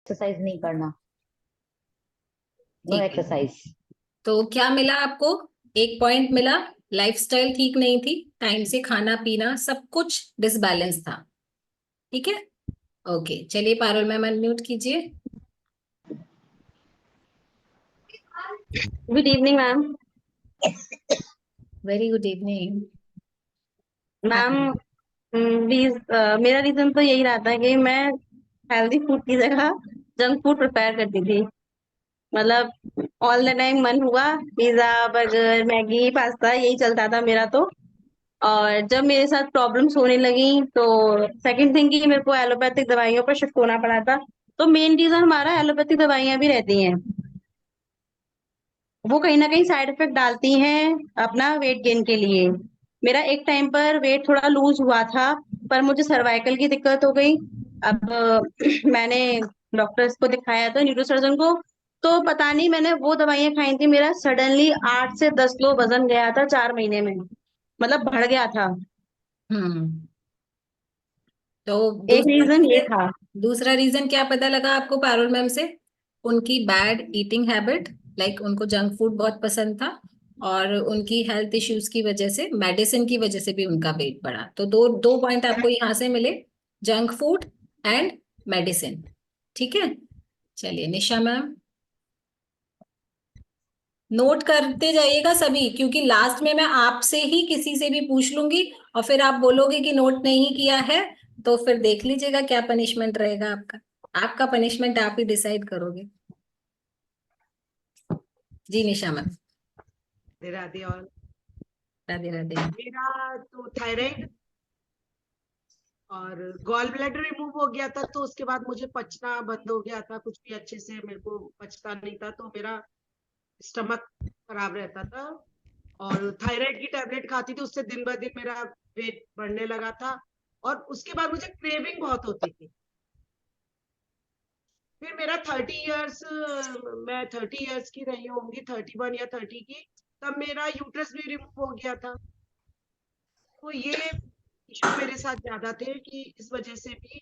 Exercise नहीं करना। No ठीक है। एक्सरसाइज। तो क्या मिला आपको? एक पॉइंट मिला। लाइफस्टाइल ठीक नहीं थी, टाइम से खाना पीना सब कुछ डिसबैलेंस था। ठीक है। ओके, चलिए पारुल मैम अनम्यूट कीजिए। Good evening ma'am. Very good evening. हाँ। मैम प्लीज, मेरा रीजन तो यही रहा था कि मैं हेल्दी फूड की जगह जंक फूड प्रिपेयर करती थी। मतलब ऑल द टाइम मन हुआ पिज्जा बर्गर मैगी पास्ता यही चलता था मेरा तो। और जब मेरे साथ प्रॉब्लम्स होने लगी तो सेकंड थिंग कि मेरे को एलोपैथिक दवाइयों पर शिफ्ट होना पड़ा था। तो मेन रीजन हमारा एलोपैथिक दवाइयां भी रहती हैं, वो कहीं ना कहीं साइड इफेक्ट डालती हैं अपना वेट गेन के लिए। मेरा एक टाइम पर वेट थोड़ा लूज हुआ था, पर मुझे सर्वाइकल की दिक्कत हो गई। अब मैंने डॉक्टर्स को दिखाया था, न्यूरोसर्जन को। तो पता नहीं मैंने वो दवाइयां खाई थी, मेरा सडनली 8 से 10 किलो वजन गया था 4 महीने में। मतलब बढ़ गया था। हम्म। तो एक रीजन ये था। दूसरा रीजन क्या पता लगा आपको पारुल मैम से? उनकी बैड ईटिंग हैबिट, लाइक उनको जंक फूड बहुत पसंद था। और उनकी हेल्थ इश्यूज की वजह से, मेडिसिन की वजह से भी उनका वेट बढ़ा। तो दो दो पॉइंट आपको यहाँ से मिले, जंक फूड एंड मेडिसिन। ठीक है। चलिए निशा मैम, नोट करते जाइएगा सभी, क्योंकि लास्ट में मैं आपसे ही किसी से भी पूछ लूंगी और फिर आप बोलोगे कि नोट नहीं किया है। तो फिर देख लीजिएगा क्या पनिशमेंट रहेगा आपका। आपका पनिशमेंट आप ही डिसाइड करोगे। जी निशा मैम। राधे। और राधे राधे। मेरा तो थायराइड और गॉल ब्लैडर रिमूव हो गया था, तो उसके बाद मुझे पचना बंद हो गया था, कुछ भी अच्छे से मेरे को पचता नहीं था, तो मेरा स्टमक खराब रहता था। और थायराइड की टेबलेट खाती थी, उससे दिन ब दिन मेरा वेट बढ़ने लगा था। और उसके बाद मुझे क्रेविंग बहुत होती थी। फिर मेरा 30 इयर्स, मैं 30 इयर्स की रही होंगी, 31 या 30 की, तब मेरा यूट्रस भी रिमूव हो गया था। तो ये इशू मेरे साथ ज्यादा थे कि इस वजह से भी।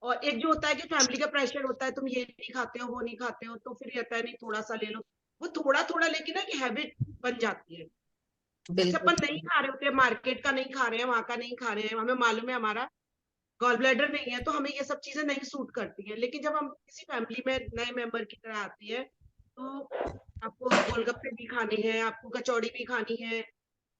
और एक जो होता है कि फैमिली का प्रेशर होता है, तुम ये नहीं खाते हो वो नहीं खाते हो, तो फिर रहता है नहीं थोड़ा सा ले लो। वो थोड़ा थोड़ा लेके ना कि हैबिट बन जाती है। जैसे बिल्कुल। अपन नहीं खा रहे होते, मार्केट का नहीं खा रहे हैं, वहां का नहीं खा रहे हैं, हमें मालूम है हमारा गॉल ब्लैडर नहीं है, तो हमें ये सब चीजें नहीं सूट करती है। लेकिन जब हम किसी फैमिली में नए मेंबर की तरह आती है, तो आपको गोलगप्पे भी खाने हैं, आपको कचौड़ी भी खानी है,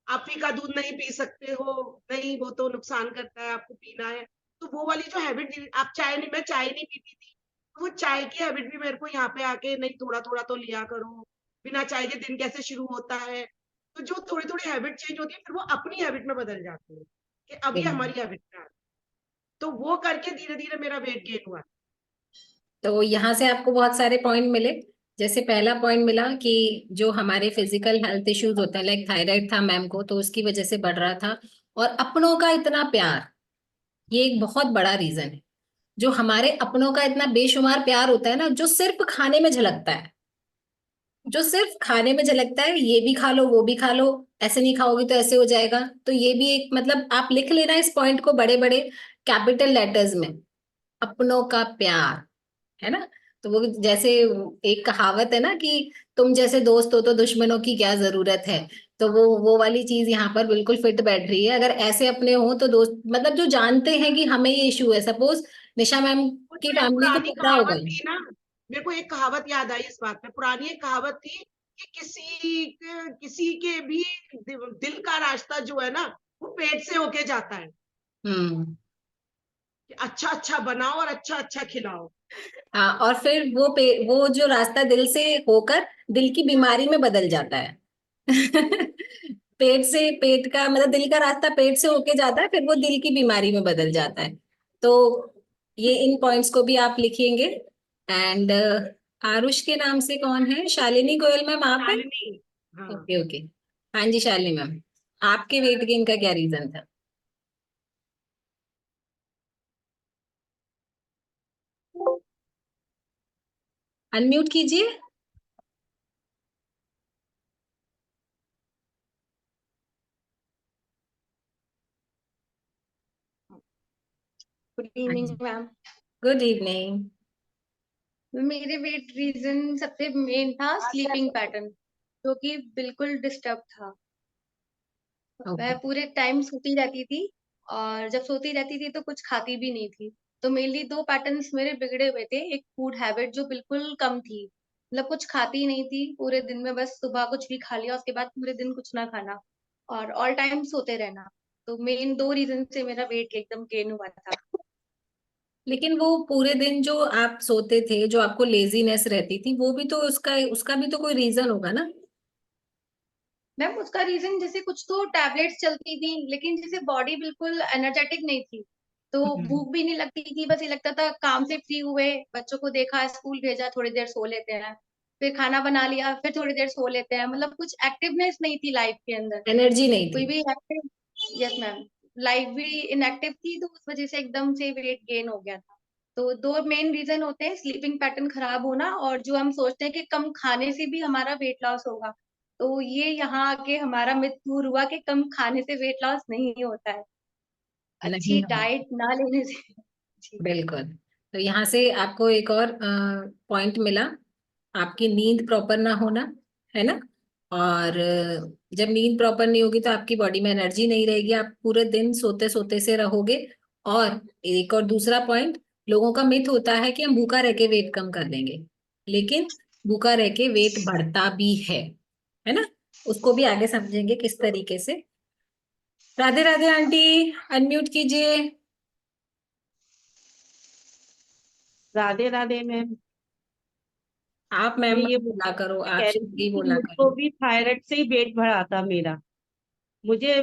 आप फीका दूध नहीं पी सकते हो, नहीं वो तो नुकसान करता है, आपको पीना है। तो वो वाली जो हैबिट, आप चाय नहीं, मैं चाय नहीं पीती थी, तो वो चाय की हैबिट भी मेरे को यहाँ पे आके, नहीं थोड़ा थोड़ा तो लिया करो, बिना चाय के दिन कैसे शुरू होता है। तो जो थोड़ी थोड़ी हैबिट चेंज होती है, फिर वो अपनी हैबिट में बदल जाती है कि अब ये बिल्कुल। हमारी हैबिट में आ रही है। तो वो करके धीरे धीरे मेरा वेट गेन हुआ। तो यहाँ से आपको बहुत सारे पॉइंट मिले। जैसे पहला पॉइंट मिला कि जो हमारे फिजिकल हेल्थ इश्यूज होते हैं, लाइक थायराइड था मैम को, तो उसकी वजह से बढ़ रहा था। और अपनों का इतना प्यार, ये एक बहुत बड़ा रीजन है। जो हमारे अपनों का इतना बेशुमार प्यार होता है ना, जो सिर्फ खाने में झलकता है, जो सिर्फ खाने में झलकता है, ये भी खा लो वो भी खा लो, ऐसे नहीं खाओगी तो ऐसे हो जाएगा। तो ये भी एक, मतलब आप लिख लेना इस पॉइंट को बड़े बड़े कैपिटल लेटर्स में। अपनों का प्यार, है ना? तो वो जैसे एक कहावत है ना कि तुम जैसे दोस्त हो तो दुश्मनों की क्या जरूरत है। तो वो वाली चीज यहाँ पर बिल्कुल फिट बैठ रही है। अगर ऐसे अपने हो तो दोस्त, मतलब जो जानते हैं कि हमें ये इशू है, सपोज निशा मैम वो की जो एक फैमिली को पुरानी पता होगा कहावत ही। थी ना, मेरे को एक कहावत याद आई इस बात में। पुरानी एक कहावत थी कि किसी के भी दिल का रास्ता जो है ना, वो पेट से होके जाता है। हम्म। कि अच्छा अच्छा बनाओ और अच्छा अच्छा खिलाओ। हाँ, और फिर वो जो रास्ता दिल से होकर दिल की बीमारी में बदल जाता है। पेट से, पेट का मतलब दिल का रास्ता पेट से होके जाता है, फिर वो दिल की बीमारी में बदल जाता है। तो ये इन पॉइंट्स को भी आप लिखेंगे। एंड आरुष के नाम से कौन है? शालिनी गोयल मैम आप है? शालिनी। हाँ। Okay okay. हाँ जी शालिनी मैम, आपके वेट गेन का क्या रीजन था? अनम्यूट कीजिए। गुड हाँ इवनिंग जी। मैम। Good evening. मेरे वेट रीजन सबसे मेन था स्लीपिंग पैटर्न, जो कि बिल्कुल डिस्टर्ब था। मैं ओके। पूरे टाइम सोती रहती थी, और जब सोती रहती थी तो कुछ खाती भी नहीं थी। तो मेनली दो पैटर्न्स मेरे बिगड़े हुए थे। एक फूड हैबिट जो बिल्कुल कम थी, मतलब कुछ खाती नहीं थी पूरे दिन में, बस सुबह कुछ भी खा लिया, उसके बाद पूरे दिन कुछ ना खाना, और ऑल टाइम सोते रहना। तो मेन दो रीजन से मेरा वेट एकदम गेन हुआ था। लेकिन वो पूरे दिन जो आप सोते थे, जो आपको लेजीनेस रहती थी, वो भी तो उसका उसका भी तो कोई रीजन होगा ना। मैम उसका रीजन जैसे कुछ तो टैबलेट्स चलती थी, लेकिन जैसे बॉडी बिल्कुल एनर्जेटिक नहीं थी, तो भूख भी नहीं लगती थी। बस ये लगता था काम से फ्री हुए, बच्चों को देखा, स्कूल भेजा, थोड़ी देर सो लेते हैं, फिर खाना बना लिया, फिर थोड़ी देर सो लेते हैं। मतलब कुछ एक्टिवनेस नहीं थी लाइफ के अंदर, एनर्जी नहीं कोई थी। भी एक्टिव। यस मैम, लाइफ भी इनएक्टिव थी, तो उस वजह से एकदम से वेट गेन हो गया था। तो दो मेन रीजन होते हैं, स्लीपिंग पैटर्न खराब होना, और जो हम सोचते हैं कि कम खाने से भी हमारा वेट लॉस होगा, तो ये यहाँ आके हमारा मिथ दूर हुआ कि कम खाने से वेट लॉस नहीं होता है, नहीं अच्छी हो। डाइट ना लेने से। जी। बिल्कुल। तो यहाँ से आपको एक और पॉइंट मिला, आपकी नींद प्रॉपर ना होना, है ना। और जब नींद प्रॉपर नहीं होगी तो आपकी बॉडी में एनर्जी नहीं रहेगी, आप पूरे दिन सोते सोते से रहोगे। और एक और दूसरा पॉइंट, लोगों का मिथ होता है कि हम भूखा रह के वेट कम कर लेंगे, लेकिन भूखा रह के वेट बढ़ता भी है ना। उसको भी आगे समझेंगे किस तरीके से। राधे राधे आंटी, अनम्यूट कीजिए। राधे राधे मैम। आप मैं मैम ये बोला करो, मैं आप कह रही शुद्ध थी ही कि बोला मुझको करो। भी थायराइड से ही वेट बढ़ा था मेरा। मुझे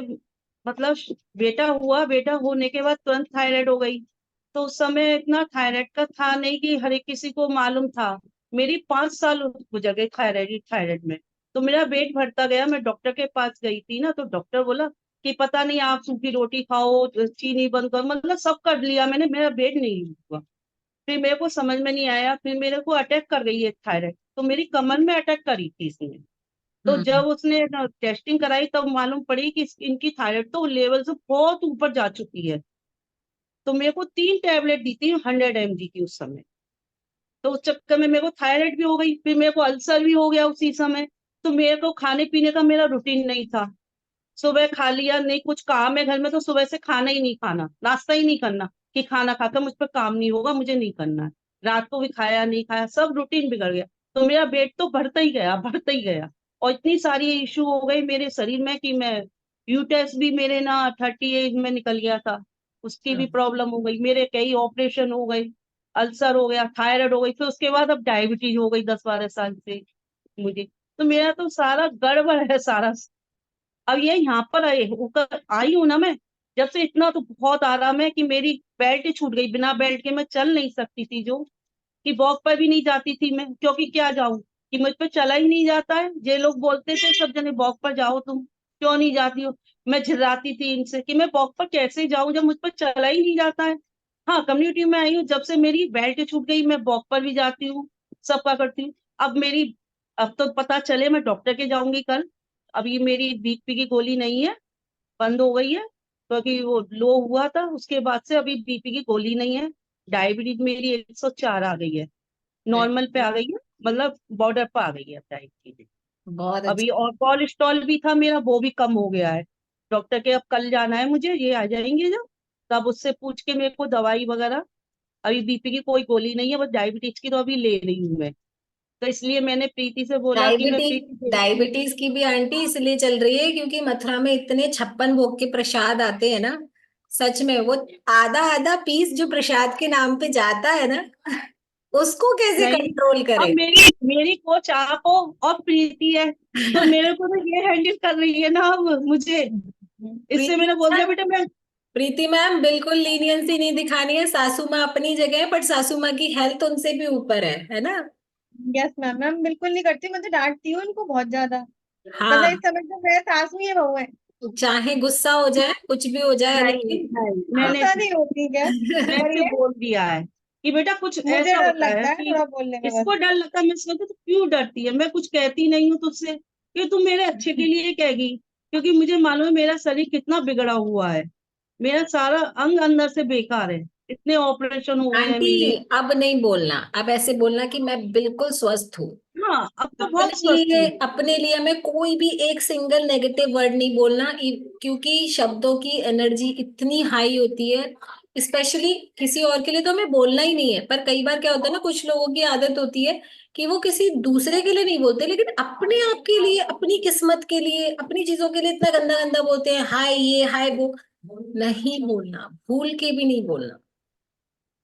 मतलब बेटा होने के बाद तुरंत थायराइड हो गई। तो उस समय इतना थायराइड का था नहीं कि हर एक किसी को मालूम था। मेरी 5 साल गुजर गए थायराइड थायराइड में। तो मेरा वेट बढ़ता गया। मैं डॉक्टर के पास गई थी ना, तो डॉक्टर बोला कि पता नहीं, आप सूखी रोटी खाओ, चीनी बंद करो, मतलब सब कर लिया मैंने, मेरा वेट नहीं हुआ। फिर मेरे को समझ में नहीं आया, फिर मेरे को अटैक कर गई है थायराइड, तो मेरी कमर में अटैक करी थी इसने। तो हम्म। जब उसने टेस्टिंग कराई तब मालूम पड़ी कि इनकी थायराइड तो लेवल से बहुत ऊपर जा चुकी है। तो मेरे को 3 टैबलेट दी थी 100 mg की उस समय। तो उस चक्कर में मेरे को थायराइड भी हो गई, फिर मेरे को अल्सर भी हो गया उसी समय। तो मेरे को खाने पीने का मेरा रूटीन नहीं था। सुबह खा लिया, नहीं कुछ काम है घर में तो सुबह से खाना ही नहीं, खाना नाश्ता ही नहीं करना, कि खाना खाकर मुझ पर काम नहीं होगा, मुझे नहीं करना है। रात को भी खाया नहीं खाया, सब रूटीन बिगड़ गया। तो मेरा वेट तो बढ़ता ही गया, बढ़ता ही गया। और इतनी सारी इशू हो गई मेरे शरीर में कि मैं यूटेस भी मेरे ना 30 एज में निकल गया था, उसकी भी प्रॉब्लम हो गई, मेरे कई ऑपरेशन हो गई, अल्सर हो गया, थायराइड हो गई, फिर उसके बाद अब डायबिटीज हो गई 10-12 साल से मुझे। तो मेरा तो सारा गड़बड़ है सारा। अब ये यहाँ पर ऊपर आई हूं ना मैं, जब से इतना तो बहुत आराम है कि मेरी बेल्ट ही छूट गई, बिना बेल्ट के मैं चल नहीं सकती थी, जो कि वॉक पर भी नहीं जाती थी मैं, क्योंकि क्या जाऊं, कि मुझ पर चला ही नहीं जाता है। ये लोग बोलते थे सब जने, वॉक पर जाओ, तुम क्यों नहीं जाती हो। मैं झिर्राती थी इनसे कि मैं वॉक पर कैसे जाऊं जब मुझ पर चला ही नहीं जाता है। हाँ, कम्युनिटी में आई हूँ, जब से मेरी बेल्ट छूट गई मैं वॉक पर भी जाती हूँ, सबका करती हूँ। अब मेरी, अब तो पता चले, मैं डॉक्टर के जाऊंगी कल। अभी मेरी बीपी की गोली नहीं है, बंद हो गई है, क्योंकि वो लो हुआ था, उसके बाद से अभी बीपी की गोली नहीं है। डायबिटीज मेरी 104 आ गई है, नॉर्मल पे आ गई है, मतलब बॉर्डर पे आ गई है डायबिटीज बहुत अभी। अच्छा। और कोलेस्ट्रॉल भी था मेरा, वो भी कम हो गया है। डॉक्टर के अब कल जाना है मुझे, ये आ जाएंगे जब, तब उससे पूछ के मेरे को दवाई वगैरह। अभी बीपी की कोई गोली नहीं है, बस डायबिटीज की तो अभी ले रही हूँ मैं। तो इसलिए मैंने प्रीति से बोला कि मैं डायबिटीज प्रीति देखती हूँ। डायबिटीज की भी आंटी इसलिए चल रही है क्योंकि मथुरा में इतने 56 भोग के प्रसाद आते हैं ना। सच में वो आधा आधा पीस जो प्रसाद के नाम पे जाता है ना, उसको कैसे नहीं, कंट्रोल अब करे। मेरी मेरी कोच आप हो और प्रीति है, तो मेरे को तो ये हैंडल कर रही है ना अब मुझे। इससे प्रीति मैंने बोल दिया मैम, बेटा मैं। प्रीति मैम बिल्कुल लीनियंसी नहीं दिखानी है। सासू माँ अपनी जगह है, पर सासू माँ की हेल्थ उनसे भी ऊपर है ना। यस मैम, मैम बिल्कुल नहीं करती, मैं तो डांटती हूँ उनको बहुत ज्यादा। मतलब इस हाँ, समय तो मैं सासू ही बहू है। चाहे गुस्सा हो जाए, कुछ भी हो जाए, नहीं लेकिन नहीं, हाँ। मैंने गुस्सा नहीं होती क्या, पर मैंने ये बोल दिया है कि बेटा कुछ मुझे ऐसा डर होता है लगता है कि थोड़ा बोलने में बस। इसको डर लगता है। मैं सोचती तो क्यों डरती है, मैं कुछ कहती नहीं हूँ तुझसे कि तू मेरे अच्छे के लिए कहेगी, क्योंकि मुझे मालूम है मेरा शरीर कितना बिगड़ा हुआ है, मेरा सारा अंग अंदर से बेकार है। इतने ऑपरेशन हुए हैं आंटी मेरे। अब नहीं बोलना, अब ऐसे बोलना कि मैं बिल्कुल स्वस्थ हूँ। हाँ, अब तो अपने बहुत स्वस्थ लिए, हूँ। अपने लिए हमें कोई भी एक सिंगल नेगेटिव वर्ड नहीं बोलना, क्योंकि शब्दों की एनर्जी इतनी हाई होती है। स्पेशली किसी और के लिए तो हमें बोलना ही नहीं है, पर कई बार क्या होता है ना, कुछ लोगों की आदत होती है कि वो किसी दूसरे के लिए नहीं बोलते, लेकिन अपने आप के लिए, अपनी किस्मत के लिए, अपनी चीजों के लिए इतना गंदा गंदा बोलते हैं, हाय ये हाय वो। नहीं बोलना, भूल के भी नहीं बोलना।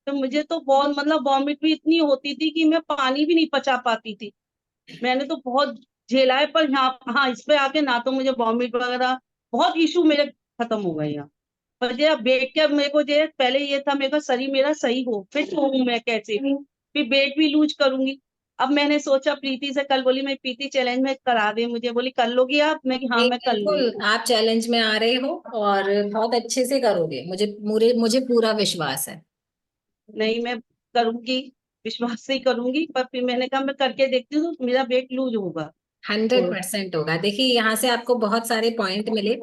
तो मुझे तो बहुत मतलब वॉमिट भी इतनी होती थी कि मैं पानी भी नहीं पचा पाती थी। मैंने तो बहुत झेला है, पर यहाँ हाँ इस पे आके ना तो मुझे वॉमिट वगैरह बहुत इशू मेरे खत्म हो गए यहाँ। पर ये अब वेट के, अब मेरे को जो पहले ये था मेरे को शरीर मेरा सही हो, फिट हूँ मैं कैसे भी, फिर वेट भी लूज करूंगी। अब मैंने सोचा प्रीति से, कल बोली मैं प्रीति चैलेंज में करा दे मुझे, बोली कर लोगी आप? मैं कि हाँ नहीं, मैं कर लूंगी। बिल्कुल आप चैलेंज में आ रहे हो और बहुत अच्छे से करोगे, मुझे पूरा विश्वास है। नहीं मैं करूंगी, विश्वास से ही करूंगी, पर फिर मैंने कहा मैं करके देखती हूँ तो मेरा वेट लूज होगा। 100% होगा। देखिए यहाँ से आपको बहुत सारे पॉइंट मिले,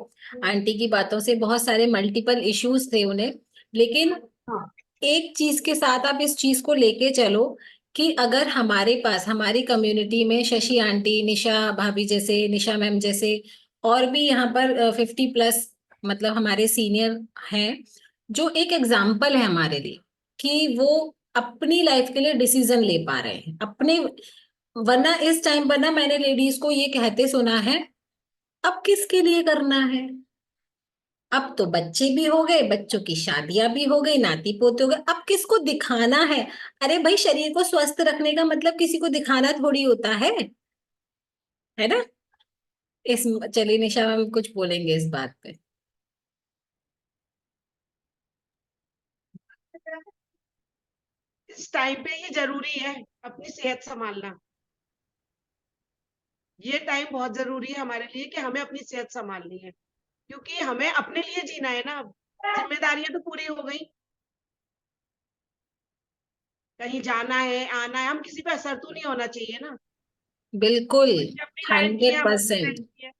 आंटी की बातों से बहुत सारे मल्टीपल इश्यूज थे उन्हें, लेकिन हाँ एक चीज के साथ आप इस चीज को लेके चलो कि अगर हमारे पास, हमारी कम्युनिटी में शशि आंटी, निशा भाभी जैसे, निशा मैम जैसे और भी यहाँ पर 50+ मतलब हमारे सीनियर हैं, जो एक एग्जाम्पल है हमारे लिए कि वो अपनी लाइफ के लिए डिसीजन ले पा रहे हैं अपने। वरना इस टाइम पर ना मैंने लेडीज को ये कहते सुना है, अब किसके लिए करना है, अब तो बच्चे भी हो गए, बच्चों की शादियां भी हो गई, नाती पोते हो गए, अब किसको दिखाना है। अरे भाई, शरीर को स्वस्थ रखने का मतलब किसी को दिखाना थोड़ी होता है ना। इस चलिए निशा मैम कुछ बोलेंगे इस बात पे। इस टाइम पे ये जरूरी है अपनी सेहत संभालना। ये टाइम बहुत जरूरी है हमारे लिए कि हमें अपनी सेहत संभालनी है, क्योंकि हमें अपने लिए जीना है ना। जिम्मेदारियां तो पूरी हो गई, कहीं जाना है आना है, हम किसी पे असर तो नहीं होना चाहिए ना। बिल्कुल। मुझे अपनी लाइफ की है, हम अपनी 100%। लाइफ की है,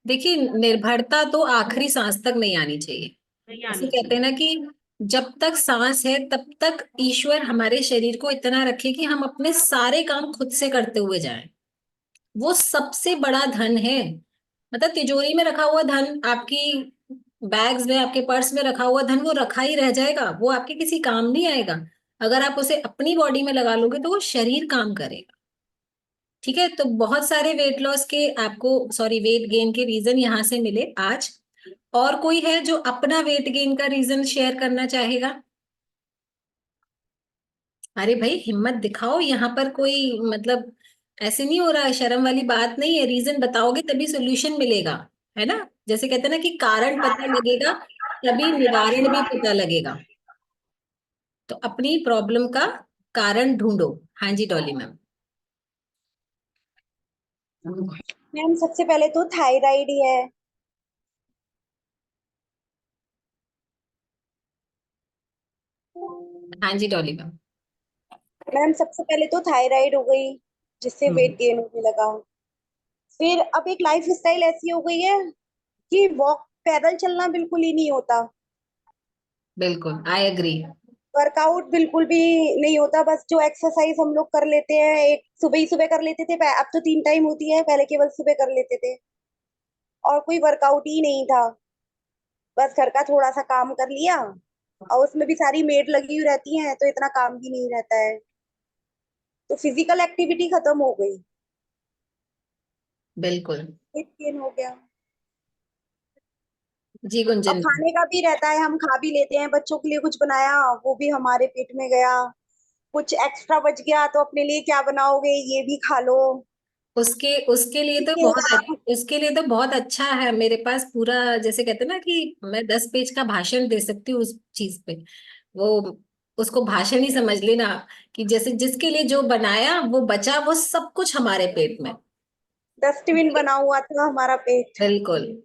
देखिए निर्भरता तो आखिरी सांस तक नहीं आनी चाहिए। नहीं ऐसे आनी कहते हैं चाहिए। ना कि जब तक सांस है तब तक ईश्वर हमारे शरीर को इतना रखे कि हम अपने सारे काम खुद से करते हुए जाएं। वो सबसे बड़ा धन है। मतलब तिजोरी में रखा हुआ धन, आपकी बैग्स में, आपके पर्स में रखा हुआ धन, वो रखा ही रह जाएगा, वो आपके किसी काम नहीं आएगा। अगर आप उसे अपनी बॉडी में लगा लोगे तो वो शरीर काम करेगा। ठीक है, तो बहुत सारे वेट लॉस के आपको, सॉरी वेट गेन के रीजन यहाँ से मिले आज। और कोई है जो अपना वेट गेन का रीजन शेयर करना चाहेगा? अरे भाई हिम्मत दिखाओ, यहाँ पर कोई मतलब ऐसे नहीं हो रहा है, शर्म वाली बात नहीं है, रीजन बताओगे तभी सोल्यूशन मिलेगा, है ना। जैसे कहते हैं ना कि कारण पता लगेगा तभी निवारण भी पता लगेगा। तो अपनी प्रॉब्लम का कारण ढूंढो। हाँ जी डॉली मैम। मैम सबसे पहले तो थायराइड ही है। हाँ जी डॉली मैम। मैम सबसे पहले तो थायराइड हो गई, जिससे वेट गेन होने लगा। फिर अब एक लाइफ स्टाइल ऐसी हो गई है कि वॉक, पैदल चलना बिल्कुल ही नहीं होता। बिल्कुल आई एग्री। वर्कआउट बिल्कुल भी नहीं होता। बस जो एक्सरसाइज हम लोग कर लेते हैं, एक सुबह ही सुबह कर लेते थे, अब तो 3 टाइम होती है, पहले केवल सुबह कर लेते थे। और कोई वर्कआउट ही नहीं था। बस घर का थोड़ा सा काम कर लिया, और उसमें भी सारी मेड लगी हुई रहती हैं तो इतना काम भी नहीं रहता है। तो फिजिकल एक्टिविटी खत्म हो गई, बिल्कुल। वेट गेन हो गया। जी और गुंजन। खाने का भी रहता है, हम खा भी लेते हैं, बच्चों के लिए कुछ बनाया वो भी हमारे पेट में गया, कुछ एक्स्ट्रा बच गया तो अपने लिए क्या बनाओगे, ये भी खा लो। उसके उसके लिए तो इसके बहुत, बाद उसके लिए तो बहुत अच्छा है मेरे पास पूरा, जैसे कहते हैं ना कि मैं 10 पेज का भाषण दे सकती हूँ उस चीज पे। वो उसको भाषण ही समझ लेना कि जैसे जिसके लिए जो बनाया वो बचा, वो सब कुछ हमारे पेट में। डस्टबिन बना हुआ था हमारा पेट। बिल्कुल।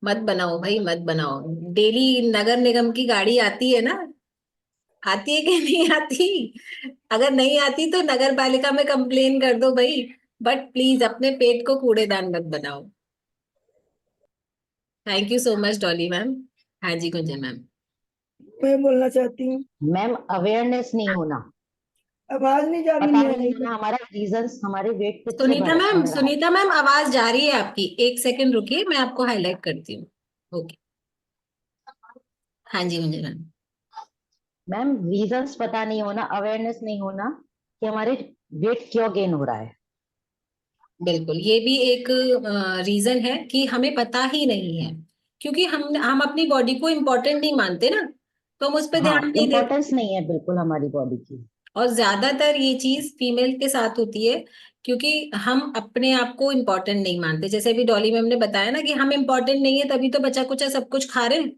मत बनाओ भाई, मत बनाओ। डेली नगर निगम की गाड़ी आती है ना, आती है कि नहीं आती? अगर नहीं आती तो नगर पालिका में कंप्लेन कर दो भाई, बट प्लीज अपने पेट को कूड़ेदान मत बनाओ। Thank you so much Dolly ma'am. हाँ जी गुंजन मैम। मैं बोलना चाहती हूँ। मैम अवेयरनेस नहीं होना, आवाज नहीं जा रही पता मेरी। नहीं होना हमारा रीजंस, हमारे वेट किससे बढ़ रहा है। सुनीता मैम आवाज जा रही है आपकी, एक सेकंड रुकिए, मैं आपको हाईलाइट करती हूँ। ओके, हाँ जी मुझे मैम। मैम रीजंस पता नहीं होना, अवेयरनेस नहीं होना कि हमारे वेट क्यों गेन हो रहा है। बिल्कुल, ये भी एक रीजन है कि हमें पता ही नहीं है, क्योंकि हम अपनी बॉडी को इम्पोर्टेंट नहीं मानते ना, तो हम उस पर हाँ, ध्यान नहीं देते। इम्पोर्टेंस नहीं है बिल्कुल हमारी बॉडी की। और ज्यादातर ये चीज फीमेल के साथ होती है, क्योंकि हम अपने आप को इम्पोर्टेंट नहीं मानते। जैसे अभी डॉली मैम ने बताया ना कि हम इम्पोर्टेंट नहीं है, तभी तो बचा कुचा सब कुछ खा रहे हैं।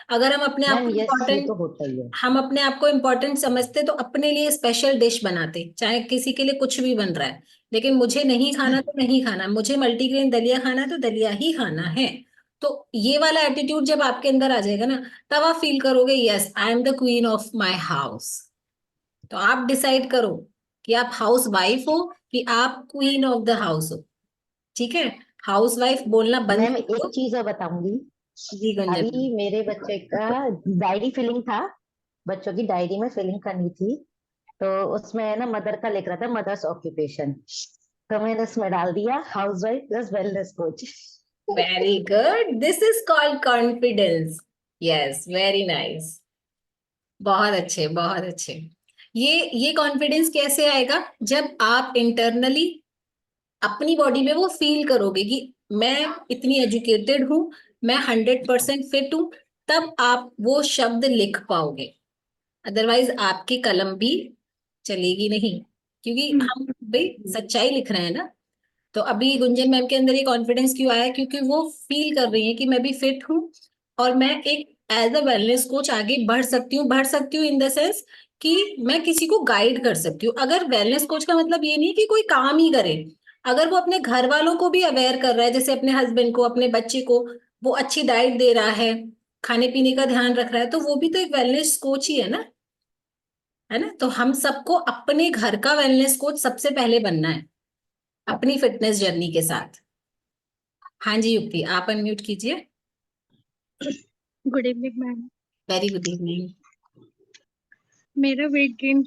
अगर हम अपने आप मैम को यस, ये इम्पोर्टेंट तो होता ही है। हम अपने आप को इम्पोर्टेंट समझते तो अपने लिए स्पेशल डिश बनाते, चाहे किसी के लिए कुछ भी बन रहा है। लेकिन मुझे नहीं खाना तो नहीं खाना, मुझे मल्टीग्रेन दलिया खाना है तो दलिया ही खाना है। तो ये वाला एटीट्यूड जब आपके अंदर आ जाएगा ना, तब आप फील करोगे yes I am the queen of my house. तो आप डिसाइड करो कि आप हाउस वाइफ हो कि आप क्वीन ऑफ द हाउस हो। ठीक है, हाउस वाइफ बोलना बंद मैम करो। एक चीज और बताऊंगी, जी गुंजन मैम। अभी मेरे बच्चे का डायरी फिलिंग था, बच्चों की डायरी में फिलिंग करनी थी, तो उसमें है ना मदर का लिख रहा था, मदर्स ऑक्यूपेशन, तो मैंने उसमें डाल दिया house wife plus wellness coach. Very good, this is called confidence. Yes, very nice, बहुत अच्छे बहुत अच्छे। ये कॉन्फिडेंस कैसे आएगा? जब आप इंटरनली अपनी बॉडी में वो फील करोगे कि मैं इतनी एजुकेटेड हूं, मैं 100% फिट हूं, तब आप वो शब्द लिख पाओगे। अदरवाइज आपकी कलम भी चलेगी नहीं, क्योंकि हम भाई सच्चाई लिख रहे हैं ना। तो अभी गुंजन मैम के अंदर ये कॉन्फिडेंस क्यों आया? क्योंकि वो फील कर रही है कि मैं भी फिट हूँ और मैं एक एज अ वेलनेस कोच आगे बढ़ सकती हूँ इन द सेंस कि मैं किसी को गाइड कर सकती हूँ। अगर वेलनेस कोच का मतलब ये नहीं कि कोई काम ही करे, अगर वो अपने घर वालों को भी अवेयर कर रहा है, जैसे अपने हस्बैंड को, अपने बच्चे को वो अच्छी डाइट दे रहा है, खाने पीने का ध्यान रख रहा है, तो वो भी तो एक वेलनेस कोच ही है ना। है ना? तो हम सबको अपने घर का वेलनेस कोच सबसे पहले बनना है अपनी फिटनेस जर्नी के साथ। हाँ जी युक्ति, आप अनम्यूट कीजिए। Good evening ma'am. Very good evening. मेरा वेट गेन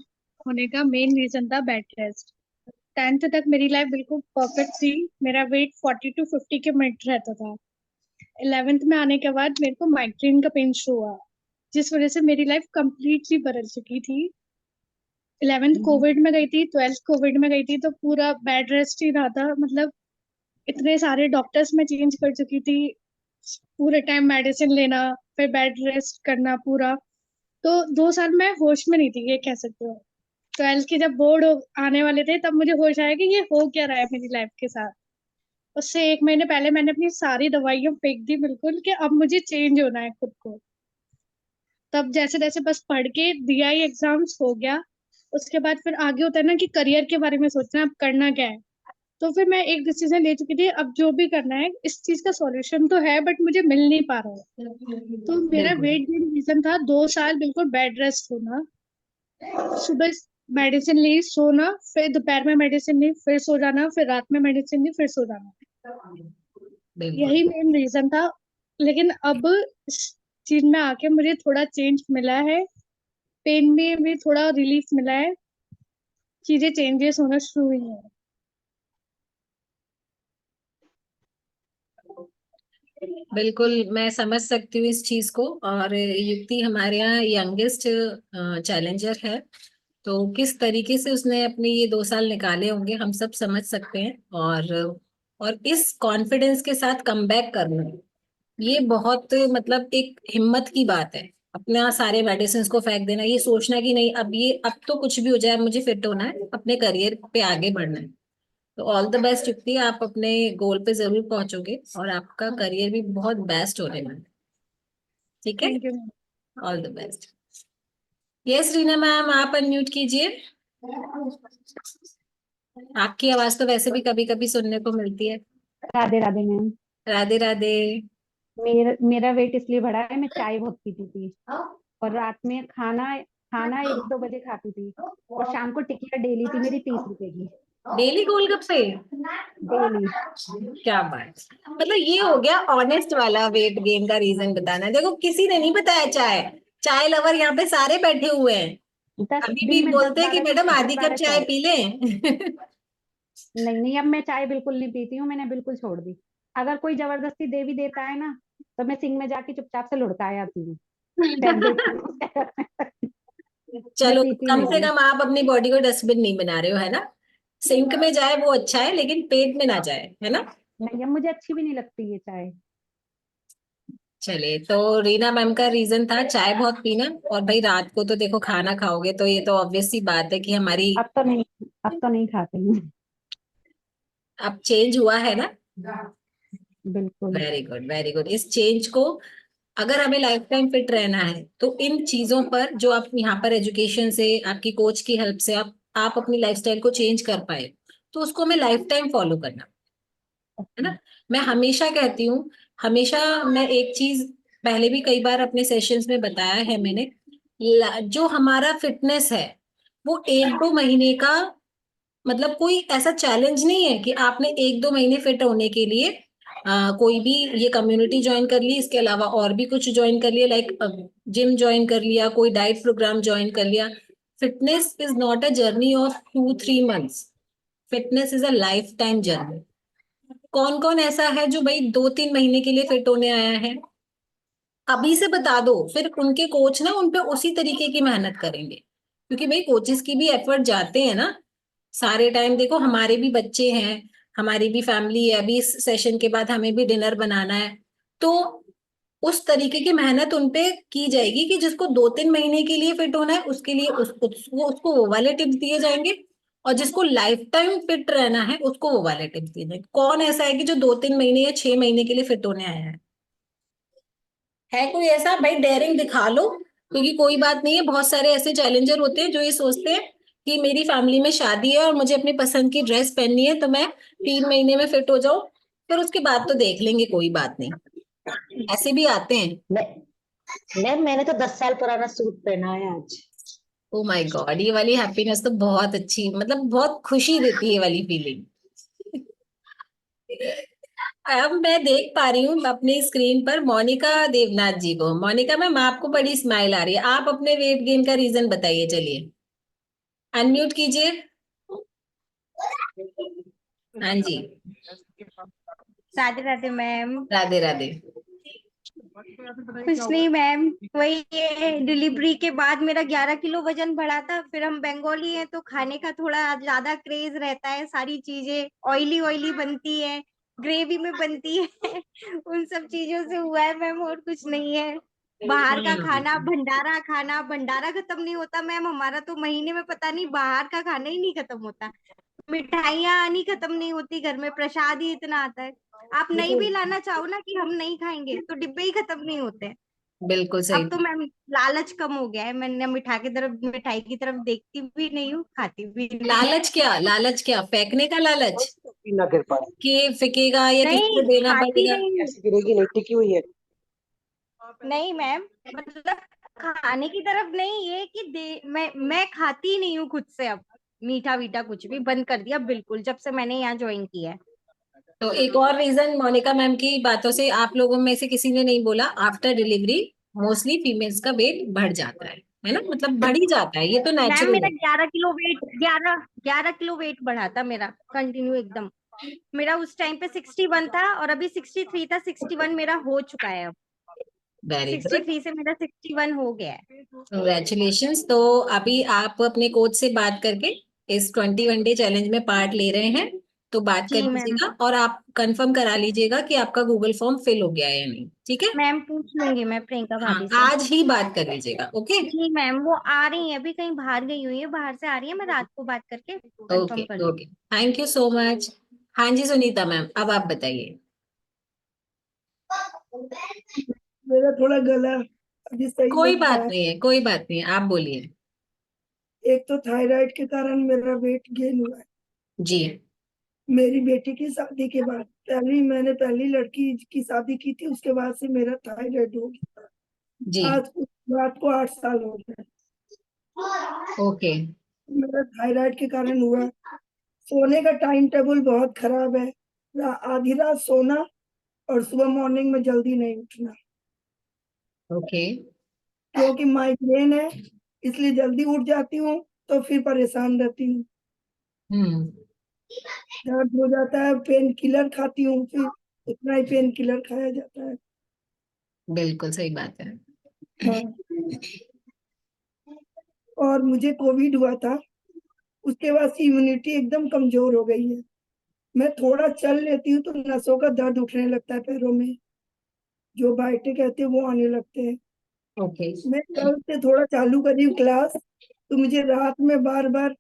होने का मेन रीजन था बेड रेस्ट। 10th तक मेरी लाइफ बिल्कुल परफेक्ट थी, मेरा वेट 40 to 50 के मिनट रहता था। 11th में आने के बाद मेरे को माइग्रेन का पेन शुरू हुआ, जिस वजह से मेरी लाइफ कंप्लीटली बदल चुकी थी। 11th कोविड में गई थी, 12th कोविड में गई थी, तो पूरा बेड रेस्ट ही रहा था। मतलब इतने सारे डॉक्टर्स में चेंज कर चुकी थी, पूरे टाइम मेडिसिन लेना, फिर बेड रेस्ट करना पूरा। तो 2 साल मैं होश में नहीं थी, ये कह सकते हो। 12th के जब बोर्ड आने वाले थे तब मुझे होश आया कि ये हो क्या रहा है मेरी लाइफ के साथ। उससे 1 महीने पहले मैंने अपनी सारी दवाइयां फेंक दी बिल्कुल, कि अब मुझे चेंज होना है खुद को। तब जैसे तैसे बस पढ़ के दिया ही, एग्जाम्स हो गया। उसके बाद फिर आगे होता है ना कि करियर के बारे में सोचना, अब करना क्या है। तो फिर मैं एक डिसीजन ले चुकी थी, अब जो भी करना है, इस चीज का सॉल्यूशन तो है बट मुझे मिल नहीं पा रहा है। तो मेरा बिल्कुल वेट गेन रीजन था 2 साल बिल्कुल बेड रेस्ट होना। सुबह मेडिसिन ली, सोना, फिर दोपहर में मेडिसिन ली, फिर सो जाना, फिर रात में मेडिसिन ली, फिर सो जाना। बिल्कुल। यही मेन रीजन था। लेकिन अब इस चीज में आके मुझे थोड़ा चेंज मिला है, पेन में भी थोड़ा रिलीफ मिला है, चीजें चेंजेस होना शुरू हुई हैं। बिल्कुल मैं समझ सकती हूँ इस चीज को। और युक्ति हमारे यहाँ यंगेस्ट चैलेंजर है, तो किस तरीके से उसने अपने ये 2 साल निकाले होंगे हम सब समझ सकते हैं। और इस कॉन्फिडेंस के साथ कम बैक करना, ये बहुत मतलब एक हिम्मत की बात है। अपना सारे मेडिसिन को फेंक देना, ये सोचना कि नहीं अब तो कुछ भी हो जाए मुझे फिट होना है, अपने करियर पे आगे बढ़ना है। तो ऑल द बेस्ट युक्ति, आप अपने गोल पे जरूर पहुंचोगे और आपका करियर भी बहुत बेस्ट होने वाला है। ठीक है, thank you. All the best. Yes Reena ma'am, आप अनम्यूट कीजिए। आपकी आवाज तो वैसे भी कभी कभी सुनने को मिलती है। राधे राधे मैम। राधे राधे। मेरा वेट इसलिए बढ़ा है, मैं चाय बहुत पीती थी और रात में खाना खाना 1-2 बजे खाती थी, और शाम को टिकिया डेली थी मेरी 30 रुपए की। डेली गोलगप्पे? डेली। क्या बात, मतलब ये हो गया ऑनेस्ट वाला वेट गेन का रीजन बताना। देखो किसी ने नहीं बताया चाय, चाय लवर यहाँ पे सारे बैठे हुए हैं। 10 अभी दिन भी में बोलते हैं कि 10-12 मैडम आधी कप 10-12 चाय चाय। पी लें। नहीं नहीं, अब मैं चाय बिल्कुल नहीं पीती हूँ, मैंने बिल्कुल छोड़ दी। अगर कोई जबरदस्ती दे भी देता है ना, तो मैं सिंक में जाके चुपचाप से लुढ़का आती हूँ, फेंक देती हूँ उसके घर में। मैं चलो, पीती कम नहीं से हूँ। कम आप अपनी बॉडी को डस्टबिन नहीं बना रहे हो, है ना। सिंक में जाए वो अच्छा है, लेकिन पेट में ना जाए, है ना। नहीं, अब मुझे अच्छी भी नहीं लगती ये चाय। चलिए, तो रीना मैम का रीजन था चाय बहुत पीना। और भाई रात को तो देखो खाना खाओगे तो ये तो ऑब्वियस सी बात है कि हमारी अब तो नहीं खाती हूँ। अब चेंज हुआ है ना। बिल्कुल। Very good, very good. इस चेंज को, अगर हमें लाइफ टाइम फिट रहना है, तो इन चीजों पर जो आप यहाँ पर एजुकेशन से, आपकी कोच की हेल्प से आप अपनी लाइफस्टाइल को चेंज कर पाए, तो उसको हमें लाइफ टाइम फॉलो करना है ना। मैं हमेशा कहती हूँ, हमेशा मैं एक चीज पहले भी कई बार अपने सेशंस में बताया है मैंने, जो हमारा फिटनेस है वो 1-2 महीने का, मतलब कोई ऐसा चैलेंज नहीं है कि आपने 1-2 महीने फिट होने के लिए कोई भी ये कम्युनिटी ज्वाइन कर ली, इसके अलावा और भी कुछ ज्वाइन कर लिया, लाइक जिम ज्वाइन कर लिया, कोई डाइट प्रोग्राम ज्वाइन कर लिया। Fitness is not a journey of 2-3 months. Fitness is a life time journey. कौन कौन ऐसा है जो भाई 2-3 महीने के लिए फिट होने आया है, अभी से बता दो, फिर उनके कोच ना उन पे उसी तरीके की मेहनत करेंगे। क्योंकि भाई कोचेस की भी एफर्ट जाते हैं ना सारे टाइम। देखो हमारे भी बच्चे हैं, हमारी भी फैमिली है, अभी इस सेशन के बाद हमें भी डिनर बनाना है। तो उस तरीके की मेहनत उनपे की जाएगी कि जिसको 2-3 महीने के लिए फिट होना है उसके लिए उसको वो वाले टिप्स दिए जाएंगे, और जिसको लाइफ टाइम फिट रहना है उसको वो वाले टिप्स दिए जाएंगे। कौन ऐसा है कि जो 2-3 महीने या 6 महीने के लिए फिट होने आया है कोई ऐसा? भाई डेयरिंग दिखा लो, क्योंकि कोई बात नहीं है, बहुत सारे ऐसे चैलेंजर होते हैं जो ये सोचते हैं कि मेरी फैमिली में शादी है और मुझे अपनी पसंद की ड्रेस पहननी है तो मैं 3 महीने में फिट हो जाऊं, फिर उसके बाद तो देख लेंगे, कोई बात नहीं। ऐसे भी आते हैं। मैंने तो 10 साल पुराना सूट पहना है आज। ओ माय गॉड, ये वाली हैप्पीनेस तो बहुत अच्छी, मतलब बहुत खुशी देती है ये वाली फीलिंग। अब मैं देख पा रही हूँ अपनी स्क्रीन पर मोनिका देवनाथ जी को। मोनिका मैम, आपको बड़ी स्माइल आ रही है, आप अपने वेट गेन का रीजन बताइए। चलिए अनम्यूट कीजिए। हाँ जी। राधे राधे मैम। राधे राधे। कुछ नहीं मैम, वही ये डिलीवरी के बाद मेरा 11 किलो वजन बढ़ा था। फिर हम बंगाली हैं तो खाने का थोड़ा ज्यादा क्रेज रहता है, सारी चीजें ऑयली ऑयली बनती है, ग्रेवी में बनती है। उन सब चीजों से हुआ है मैम, और कुछ नहीं है। बाहर का खाना, भंडारा खत्म नहीं होता मैम हमारा तो। महीने में पता नहीं बाहर का खाना ही नहीं खत्म होता। मिठाइयाँ आनी खत्म नहीं होती, घर में प्रसाद ही इतना आता है। आप नहीं भी लाना चाहो ना कि हम नहीं खाएंगे तो डिब्बे ही खत्म नहीं होते। बिल्कुल सही। अब तो मैम लालच कम हो गया है, मैं मिठाई की तरफ देखती भी नहीं हूँ, खाती भी नहीं। लालच क्या? लालच क्या? फेंकने का लालच कि फिकेगा या किसी को नहीं देना खाती पड़ेगा? नहीं, ऐसी गिरेगी नहीं, टिकी हुई है। नहीं मैम, मतलब खाने की तरफ नहीं, ये कि मैं खाती ही नहीं हूँ खुद से। अब मीठा वीठा कुछ भी बंद कर दिया बिल्कुल, जब से मैंने यहाँ ज्वाइन किया है। तो एक और रीजन मोनिका मैम की बातों से आप लोगों में से किसी ने नहीं बोला, आफ्टर डिलीवरी मोस्टली फीमेल्स का वेट बढ़ जाता है ना, मतलब बढ़ ही जाता है, ये तो मैम नेचुरल मेरा है। 11 किलो वेट बढ़ा था मेरा कंटिन्यू एकदम। मेरा उस टाइम पे 61 था और अभी 63 था, 61 मेरा हो चुका है अब। वेरी गुड, 63 से मेरा 61 हो गया है। कंग्रेचुलेशंस। तो अभी आप अपने कोच से बात करके इस 21 डे चैलेंज में पार्ट ले रहे हैं, तो बात कर जी मैम। लीजिएगा और आप कंफर्म करा लीजिएगा कि आपका गूगल फॉर्म फिल हो गया है या नहीं, ठीक है। मैम पूछ लूंगी मैं प्रियंका हाँ, भाभी से। आज ही बात कर लीजिएगा। ओके जी मैम, वो आ रही है अभी, कहीं बाहर गई हुई है, बाहर से आ रही है, मैं रात को बात करके ओके कंफर्म कर लूंगी। Okay, thank you so much. हाँ जी सुनीता मैम, अब आप बताइए। मेरा थोड़ा गला अभी सही कोई लग रहा बात है। नहीं है, कोई बात नहीं है, आप बोलिए। एक तो थायराइड के कारण मेरा वेट गेन हुआ है। जी। मेरी बेटी की शादी के बाद मैंने पहली लड़की की शादी की थी, उसके बाद से मेरा थायराइड हो गया। जी। आज उस बात को 8 साल हो गए। ओके। मेरा थायराइड के कारण हुआ। सोने का टाइम टेबल बहुत खराब है, आधी रात सोना और सुबह मॉर्निंग में जल्दी नहीं उठना। ओके। क्योंकि माइग्रेन है इसलिए जल्दी उठ जाती हूँ, तो फिर परेशान रहती हूँ। दर्द हो जाता है, पेन किलर खाती हूँ, फिर उतना ही पेन किलर खाया जाता है। बिल्कुल सही बात है। हाँ। और मुझे कोविड हुआ था, उसके बाद से इम्यूनिटी एकदम कमजोर हो गई है। मैं थोड़ा चल लेती हूँ तो नसों का दर्द उठने लगता है पैरों में, जो बाइटे कहते हैं वो आने लगते हैं। ओके। मैं कल से थोड़ा चालू करी हूँ क्लास, तो मुझे रात में बार बार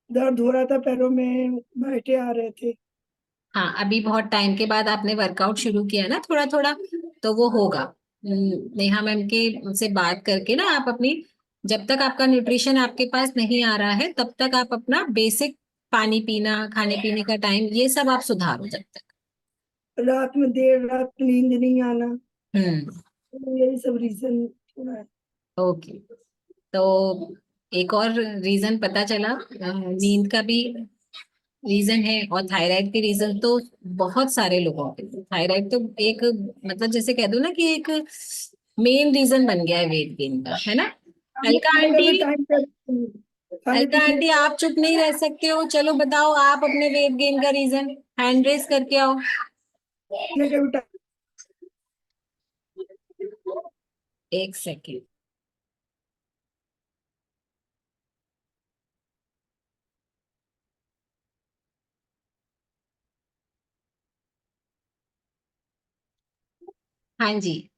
दर्द हो रहा था, पैरों में बाइटे आ रहे थे। हाँ, अभी बहुत टाइम के बाद आपने वर्कआउट शुरू किया ना थोड़ा थोड़ा, तो वो होगा। नेहा मैम के से बात करके ना आप अपनी, जब तक आपका न्यूट्रिशन आपके पास नहीं आ रहा है तब तक आप अपना बेसिक पानी पीना, खाने पीने का टाइम, ये सब आप सुधारो जब तक। रात में देर रात नींद नहीं आना, हम्म। तो यही सब रीजन थोड़ा है। ओके। तो एक और रीजन पता चला, नींद का भी रीजन है, और थायराइड के रीजन तो बहुत सारे लोगों के। थायराइड तो एक, मतलब जैसे कह दो ना कि एक मेन रीजन बन गया है वेट गेन का, है ना। अलका खाने का भी आंटी, टाइम पे खाने अलका पीने आंटी आप चुप नहीं रह सकते हो, चलो बताओ आप अपने वेट गेन का रीजन, हैंड रेस करके आओ। का भी टाइम। एक सेकेंड। हाँ जी,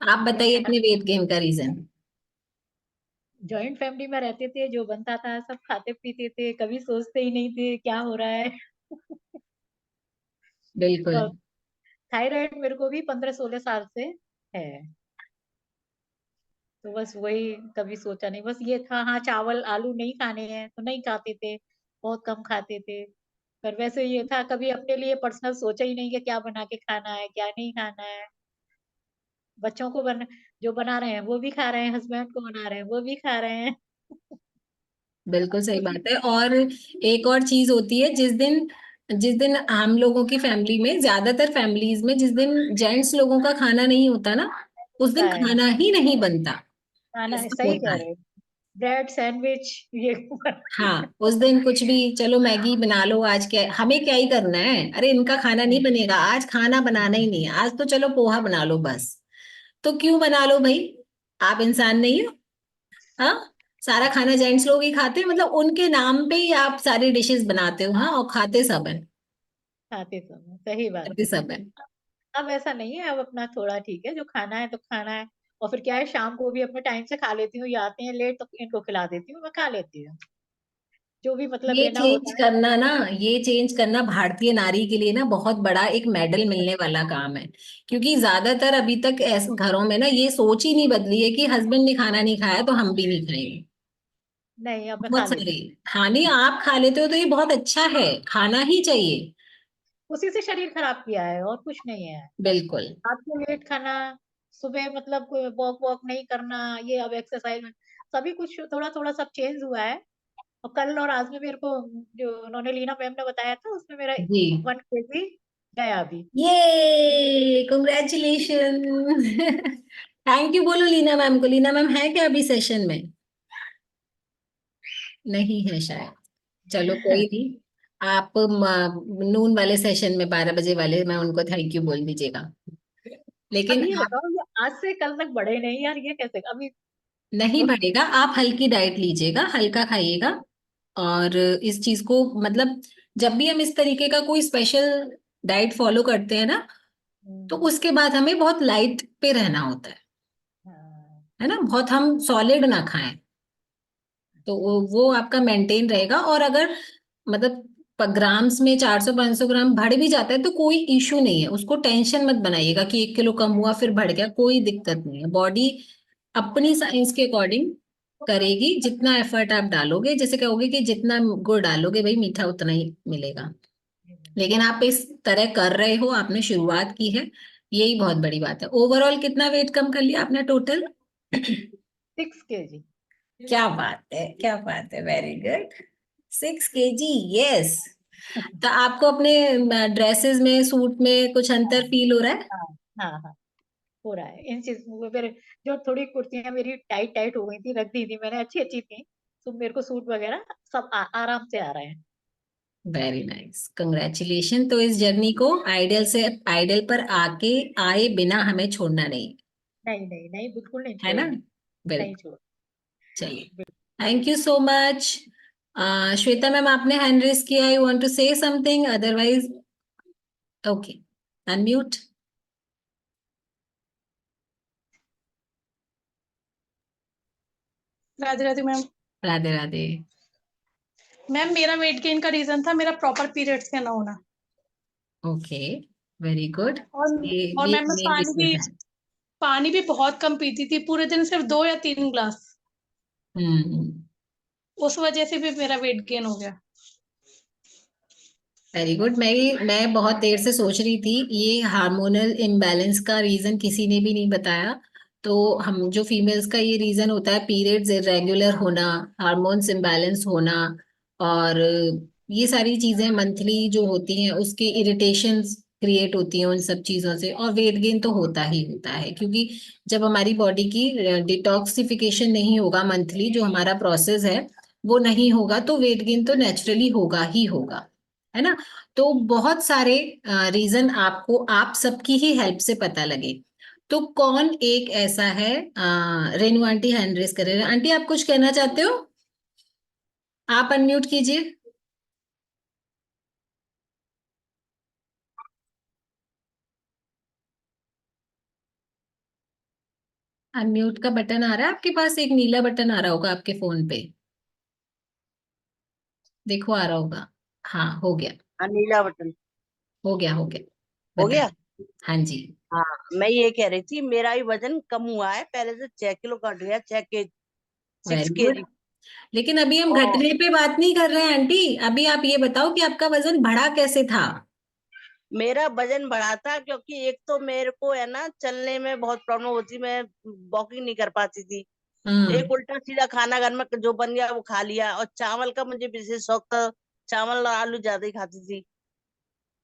आप बताइए अपने वेट गेन का रीजन। जॉइंट फैमिली में रहते थे, जो बनता था सब खाते पीते थे, कभी सोचते ही नहीं थे क्या हो रहा है। बिल्कुल। और थायराइड मेरे को भी 15-16 साल से है, तो बस वही कभी सोचा नहीं, बस ये था हाँ चावल आलू नहीं खाने हैं तो नहीं खाते थे, बहुत कम खाते थे। पर वैसे ये था, कभी अपने लिए पर्सनल सोचा ही नहीं कि क्या बना के खाना है क्या नहीं खाना है। बच्चों को जो बना रहे हैं वो भी खा रहे हैं, हस्बैंड को बना रहे हैं वो भी खा रहे हैं। बिल्कुल सही उसी बात है। और एक और चीज होती है, जिस दिन हम लोगों की फैमिली में, ज्यादातर फैमिलीज में जिस दिन जेंट्स लोगों का खाना नहीं होता ना, उस होता दिन है, खाना ही नहीं बनता, खाना है, ऐसा सही होता कह है। रहे हो। ब्रेड सैंडविच ये हाँ, उस दिन कुछ भी, चलो मैगी बना लो, आज क्या हमें क्या ही करना है, अरे इनका खाना नहीं बनेगा, आज खाना बनाना ही नहीं है, आज तो चलो पोहा बना लो बस। तो क्यों बना लो भाई, आप इंसान नहीं हो? हाँ, सारा खाना जेंट्स लोग ही खाते हैं, मतलब उनके नाम पे ही आप सारी डिशेस बनाते हो, हाँ, और खाते सब है, खाते समय, सही बात करते है। सब है। अब ऐसा नहीं है, अब अपना थोड़ा ठीक है, जो खाना है तो खाना है। और फिर क्या है, शाम को भी अपने टाइम से खा लेती हूँ, ये आते हैं लेट तो इनको खिला देती हूँ, मैं खा लेती हूँ जो भी मतलब ये लेना चेंज होता है। करना ना, ये चेंज करना भारतीय नारी के लिए ना बहुत बड़ा एक मेडल मिलने वाला काम है। क्योंकि ज्यादातर अभी तक ऐसे घरों में ना ये सोच ही नहीं बदली है कि हस्बैंड ने खाना नहीं खाया तो हम भी नहीं खाएंगे। नहीं, अब मैं खा बहुत सारे। लेती हूँ। हाँ, नहीं आप खा लेते हो तो ये बहुत अच्छा है, खाना ही चाहिए। उसी से शरीर खराब किया है और कुछ नहीं है। बिल्कुल। रात को लेट खाना, सुबह मतलब वॉक वॉक नहीं करना, ये अब एक्सरसाइज में सभी कुछ थोड़ा थोड़ा सब चेंज हुआ है। और कल और आज में मेरे को, जो उन्होंने लीना मैम ने बताया था, उसमें मेरा जी। 1 kg गया अभी। ये कॉन्ग्रेचुलेशन। थैंक यू बोलो लीना मैम को। लीना मैम है क्या अभी सेशन में? नहीं है शायद। चलो कोई नहीं, आप नून वाले सेशन में 12 बजे वाले में उनको थैंक यू बोल दीजिएगा। अब लेकिन ये आप, बताओ, ये आज से कल तक बढ़े नहीं यार, ये कैसे अभी। नहीं बढ़ेगा, आप हल्की डाइट लीजिएगा, हल्का खाइएगा। और इस चीज को मतलब, जब भी हम इस तरीके का कोई स्पेशल डाइट फॉलो करते हैं ना, तो उसके बाद हमें बहुत लाइट पे रहना होता है ना, बहुत हम सॉलिड ना खाएं, तो वो आपका मेंटेन रहेगा। और अगर मतलब ग्राम्स में 400-500 ग्राम बढ़ भी जाता है तो कोई इशू नहीं है, उसको टेंशन मत बनाइएगा कि 1 किलो कम हुआ फिर बढ़ गया, कोई दिक्कत नहीं है। बॉडी अपनी साइंस के अकॉर्डिंग करेगी, जितना एफर्ट आप डालोगे, जैसे कहोगे कि जितना गुड़ डालोगे भाई मीठा उतना ही मिलेगा। लेकिन आप इस तरह कर रहे हो, आपने शुरुआत की है, यही बहुत बड़ी बात है। ओवरऑल कितना वेट कम कर लिया आपने टोटल? 6 kg। क्या बात है, क्या बात है, वेरी गुड। 6 kg, yes. तो आपको अपने ड्रेसेस में, सूट में कुछ अंतर फील हो रहा है? हाँ हाँ हाँ। हो रहा है इन चीज में। फिर जो थोड़ी कुर्तियां मेरी टाइट टाइट हो गई थी, रख दी थी मैंने, अच्छी अच्छी थी, तो मेरे को सूट वगैरह सब आराम से आ रहे हैं। Very nice, congratulation. तो इस जर्नी को आइडियल पर आके आए बिना हमें छोड़ना नहीं, नहीं नहीं नहीं, बिल्कुल नहीं है ना? छोड़ेंगे, नहीं बिल्कुल। छोड़। चलिए, thank you so much. Shweta ma'am, आपने हैंड रेस किया, you want to say something? Otherwise okay, unmute. Radhe Radhe ma'am. Radhe Radhe. Ma'am मेरा वेट गेन का रीजन था मेरा प्रॉपर पीरियड्स का ना होना। Okay, very good. और ये और ये मैम मैं मेन रीजन है। पानी भी बहुत कम पीती थी, पूरे दिन सिर्फ 2 या 3 ग्लास। हम्म, उस वजह से भी मेरा वेट गेन हो गया। Very good. मैं बहुत देर से सोच रही थी, ये हार्मोनल इम्बैलेंस का रीजन किसी ने भी नहीं बताया। तो हम जो फीमेल्स का ये रीजन होता है, पीरियड्स इरेगुलर होना, हार्मोन्स इम्बैलेंस होना, और ये सारी चीजें मंथली जो होती हैं उसके इरिटेशंस क्रिएट होती हैं उन सब चीजों से, और वेट गेन तो होता ही होता है, क्योंकि जब हमारी बॉडी की डिटॉक्सिफिकेशन नहीं होगा, मंथली जो हमारा प्रोसेस है वो नहीं होगा, तो वेट गेन तो नेचुरली होगा ही होगा, है ना? तो बहुत सारे रीजन आपको आप सबकी ही हेल्प से पता लगे। तो कौन एक ऐसा है, रेनू आंटी हैंड रेस कर रहे हैं। आंटी, आप कुछ कहना चाहते हो? आप अनम्यूट कीजिए। अनम्यूट का बटन आ रहा है आपके पास, एक नीला बटन आ रहा होगा आपके फोन पे, देखो आ रहा होगा। हाँ, हो गया, नीला बटन हो गया, हो गया, हो गया। बताइए। हाँ जी। हाँ, मैं ये कह रही थी मेरा भी वजन कम हुआ है, पहले से 6 किलो घट गया, 6 के 6 वेरी गुड। केजी। लेकिन अभी हम और घटने पे बात नहीं कर रहे हैं आंटी, अभी आप ये बताओ कि आपका वजन बढ़ा कैसे था? मेरा वजन बढ़ा था क्योंकि एक तो मेरे को है ना चलने में बहुत प्रॉब्लम होती, मैं वॉकिंग नहीं कर पाती थी। हम्म। एक उल्टा सीधा खाना घर में जो बन गया वो खा लिया, और चावल का मुझे विशेष शौक था, चावल और आलू ज्यादा ही खाती थी।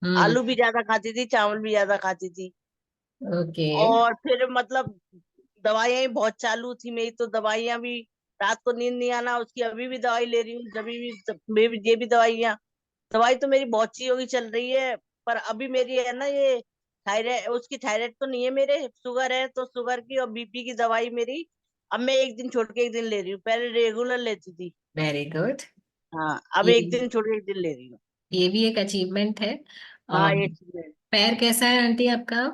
हम्म। आलू भी ज्यादा खाती थी, चावल भी ज्यादा खाती थी। ओके। और फिर मतलब दवाइयां भी बहुत चालू थी मेरी, तो दवाइयां भी, रात को नींद नहीं आना उसकी अभी भी दवाई ले रही हूँ, जब भी ये भी दवाइयां, दवाई तो मेरी बहुत सी होगी चल रही है। पर अभी मेरी है ना ये थायराइड, उसकी थायराइड तो नहीं है, मेरे शुगर है, तो शुगर की और बीपी की दवाई मेरी अब मैं एक दिन छोड़ के एक दिन ले रही हूँ, पहले रेगुलर लेती थी। Very good. हाँ, अब ये एक दिन छोड़ के एक दिन ले रही हूँ। ये भी एक अचीवमेंट है। हाँ, और ये चीज है। पैर कैसा है आंटी आपका?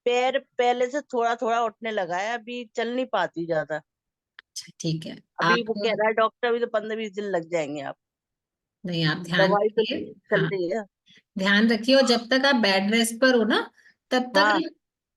पैर पहले से थोड़ा थोड़ा उठने लगा है, अभी चल नहीं पाती ज्यादा। अच्छा, ठीक है। अभी आप वो कह रहा है डॉक्टर, अभी तो 15-20 दिन लग जाएंगे आप, नहीं, आप ध्यान दवाई तो रखिए। चल हाँ, रही है। ध्यान रखिए, और जब तक आप बेड रेस्ट पर हो ना, तब तक हाँ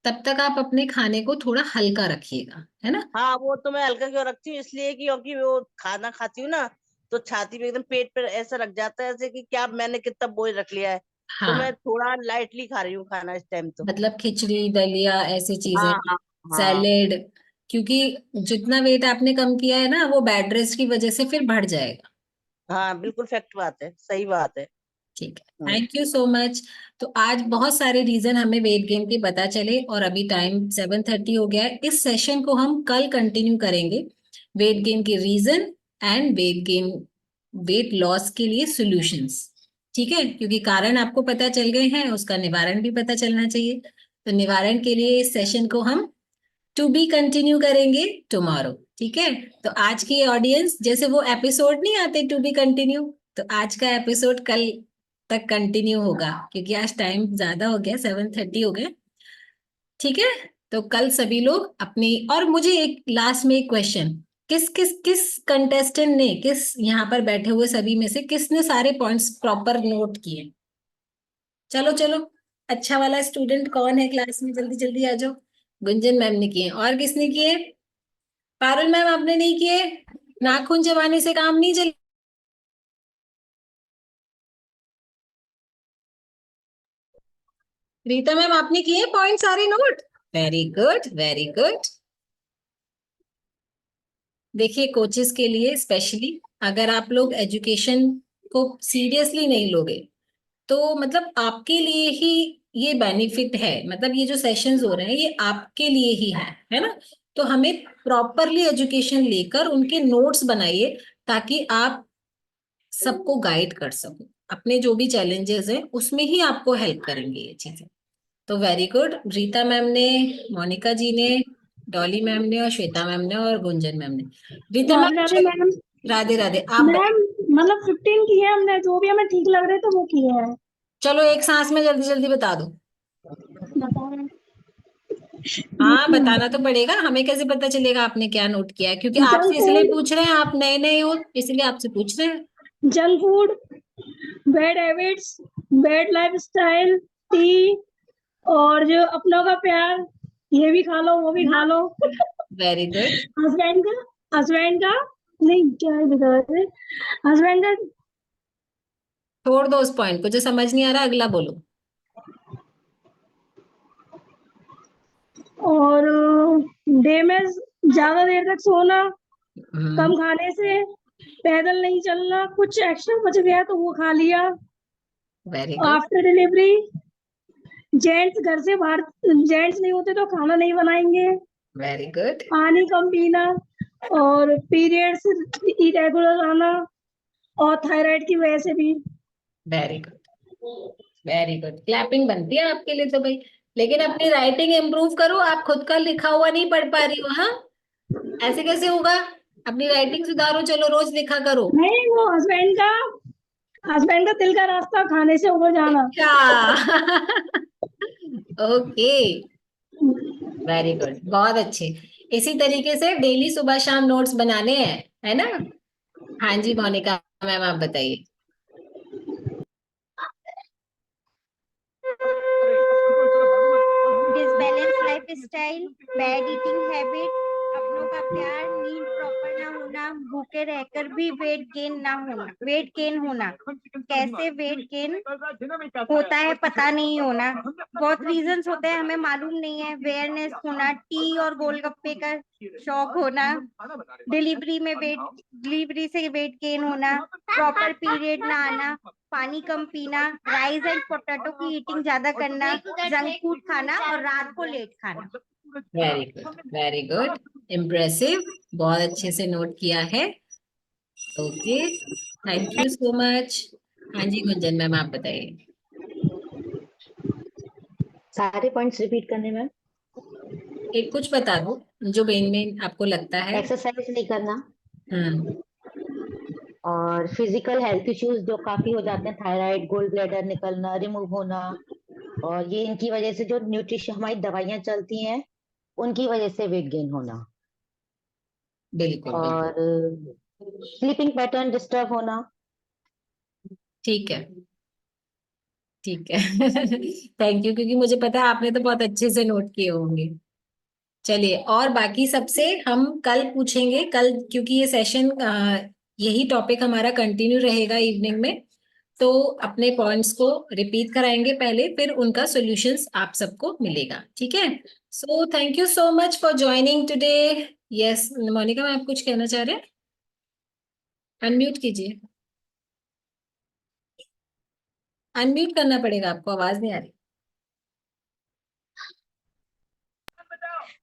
तब तक आप अपने खाने को थोड़ा हल्का रखिएगा, है ना? हाँ, वो तो मैं हल्का क्यों रखती हूँ, इसलिए कि क्योंकि वो खाना खाती हूँ ना, तो छाती पे एकदम पेट पे ऐसा रख जाता है जैसे कि क्या मैंने कितना बोझ रख लिया है। तो हाँ, मैं थोड़ा लाइटली खा रही हूँ खाना इस टाइम तो। मतलब खिचड़ी दलिया ऐसी चीजें, हाँ हाँ हाँ सैलेड, क्योंकि जितना वेट आपने कम किया है ना, वो बेड रेस्ट की वजह से फिर बढ़ जाएगा। हाँ, बिल्कुल फैक्ट बात है, सही बात है। ठीक है, थैंक यू सो मच। तो आज बहुत सारे रीजन हमें वेट गेन के पता चले, और अभी टाइम 7:30 हो गया है। इस सेशन को हम कल कंटिन्यू करेंगे, वेट गेन के रीजन एंड वेट लॉस के लिए सॉल्यूशंस। ठीक है, क्योंकि कारण आपको पता चल गए हैं, उसका निवारण भी पता चलना चाहिए। तो निवारण के लिए इस सेशन को हम टू बी कंटिन्यू करेंगे टुमारो। ठीक है, तो आज की ऑडियंस, जैसे वो एपिसोड नहीं आते टू बी कंटिन्यू, तो आज का एपिसोड कल तक कंटिन्यू होगा, क्योंकि आज टाइम ज्यादा हो गया, 7:30 हो गए। ठीक है, तो कल सभी लोग अपनी, और मुझे एक लास्ट में एक क्वेश्चन, किस कंटेस्टेंट ने, किस यहाँ पर बैठे हुए सभी में से किसने सारे पॉइंट्स प्रॉपर नोट किए? चलो चलो, अच्छा वाला स्टूडेंट कौन है क्लास में, जल्दी जल्दी आ जाओ। गुंजन मैम ने किए, और किसने किए? पारुल मैम, आपने नहीं किए? नाखून चबाने से काम नहीं चल। रीता मैम, आपने किए पॉइंट सारे note? Very good, very good. देखिए, कोचेस के लिए स्पेशली, अगर आप लोग एजुकेशन को सीरियसली नहीं लोगे, तो मतलब आपके लिए ही ये बेनिफिट है, मतलब ये जो सेशंस हो रहे हैं ये आपके लिए ही है ना। तो हमें प्रॉपरली एजुकेशन लेकर उनके नोट्स बनाइए ताकि आप सबको गाइड कर सको, अपने जो भी चैलेंजेस हैं उसमें ही आपको हेल्प करेंगे ये चीजें। तो वेरी गुड, रीता मैम ने, मोनिका जी ने, डॉली मैम ने और श्वेता मैम ने और गुंजन मैम ने। Rita ma'am, Radhe ma'am. राधे राधे। आप मैम मतलब 15 किए हैं हमने, जो भी हमें ठीक लग रहे थे वो किए हैं। चलो एक सांस में जल्दी जल्दी बता दो। बताओ। हाँ बताना तो पड़ेगा, हमें कैसे पता चलेगा आपने क्या नोट किया है, क्योंकि आपसे इसलिए पूछ रहे हैं, आप नए नए हो इसलिए आपसे पूछ रहे हैं। Junk food, bad habits, bad lifestyle, T, और जो अपनों का प्यार, ये भी खा लो वो भी खा लो। Very good. हस्बैंड का नहीं, क्या है बता रहे, हस्बैंड का। छोड़ दो उस पॉइंट को, जो समझ नहीं आ रहा अगला बोलो। और डे में ज्यादा देर तक सोना, कम खाने से, पैदल नहीं चलना, कुछ एक्स्ट्रा बच गया तो वो खा लिया। Very good. After delivery gents घर से बाहर, जेंट्स नहीं होते तो खाना नहीं बनाएंगे। Very good. पानी कम पीना, और पीरियड्स इरेगुलर आना, और थायराइड की वजह से भी। Very good, very good. Clapping बनती है आपके लिए तो भाई, लेकिन अपनी राइटिंग इम्प्रूव करो। आप खुद का लिखा हुआ नहीं पढ़ पा रही हो, हाँ ऐसे कैसे होगा? अपनी राइटिंग सुधारो, चलो रोज लिखा करो। नहीं, वो हस्बैंड का दिल का रास्ता खाने से हो जाना। ओके, वेरी गुड, बहुत अच्छे। इसी तरीके से डेली सुबह शाम नोट्स बनाने हैं, है ना। हाँ जी मोनिका मैम आप बताइए। Disbalance lifestyle, bad eating habit, अपनों का प्यार, नींद प्रॉपर ना होना, भूखे रहकर भी वेट गेन होना, कैसे वेट गेन होता है पता नहीं होना, बहुत रीजंस होते हैं हमें मालूम नहीं है, अवेयरनेस होना, टी और गोलगप्पे का शौक होना, डिलीवरी से वेट गेन होना, प्रॉपर पीरियड ना आना, पानी कम पीना, राइस एंड पोटैटो की ईटिंग ज्यादा करना, जंक फूड खाना और रात को लेट खाना। Very good, very good, impressive, बहुत अच्छे से नोट किया है। Okay, thank you so much. हाँ जी गुंजन मैम आप बताइए। सारे पॉइंट्स रिपीट करने में। एक कुछ बता दो जो मेन आपको लगता है। एक्सरसाइज नहीं करना, हम्म, और फिजिकल हेल्थ इश्यूज जो काफी हो जाते हैं, थायराइड, गोल्ड ब्लैडर निकलना, रिमूव होना, और ये इनकी वजह से जो न्यूट्रिशन हमारी दवाइयां चलती हैं उनकी वजह से वेट गेन होना, बिल्कुल और बिल्कुल, स्लीपिंग पैटर्न डिस्टर्ब होना। ठीक है ठीक है। थैंक यू, क्योंकि मुझे पता है आपने तो बहुत अच्छे से नोट किए होंगे। चलिए, और बाकी सबसे हम कल पूछेंगे, कल क्योंकि ये सेशन यही टॉपिक हमारा कंटिन्यू रहेगा इवनिंग में, तो अपने पॉइंट्स को रिपीट कराएंगे पहले, फिर उनका सॉल्यूशंस आप सबको मिलेगा, ठीक है। So thank you so much for joining today. Yes Monika ma'am आप कुछ कहना चाह रहे हैं? अनम्यूट कीजिए, अनम्यूट करना पड़ेगा आपको, आवाज नहीं आ रही।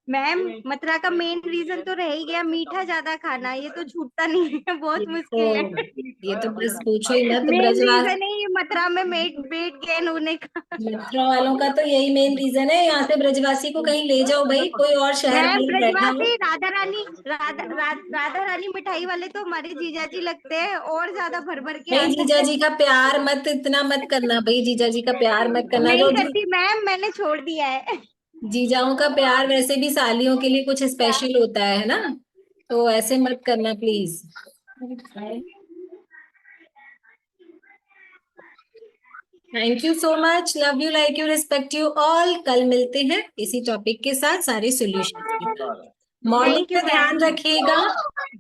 मैम मथुरा का मेन रीजन तो रह ही गया, मीठा ज्यादा खाना, ये तो छूटता नहीं है, बहुत मुश्किल है। ये तो बस पूछो ही मत। मेन रीजन है ये मथुरा में वेट गेन होने का। मथुरा वालों का तो यही मेन रीजन है, यहाँ से ब्रजवासी को कहीं ले जाओ भाई, कोई और शहर मैम में बैठा हो। ब्रजवासी राधा रानी मिठाई वाले तो हमारे जीजा जी लगते हैं, और ज्यादा भर भर के भाई आते जीजा हैं। जी का प्यार मत, इतना मत करना भाई, जीजा जी का प्यार मत करना। नहीं करती मैम, मैंने छोड़ दिया है। जीजाओं का प्यार वैसे भी सालियों के लिए कुछ स्पेशल होता है ना, तो ऐसे मत करना please. Thank you so much, love you, like you, respect you all. कल मिलते हैं इसी टॉपिक के साथ, सारे सॉल्यूशंस के साथ। मॉर्निंग में ध्यान रखिएगा,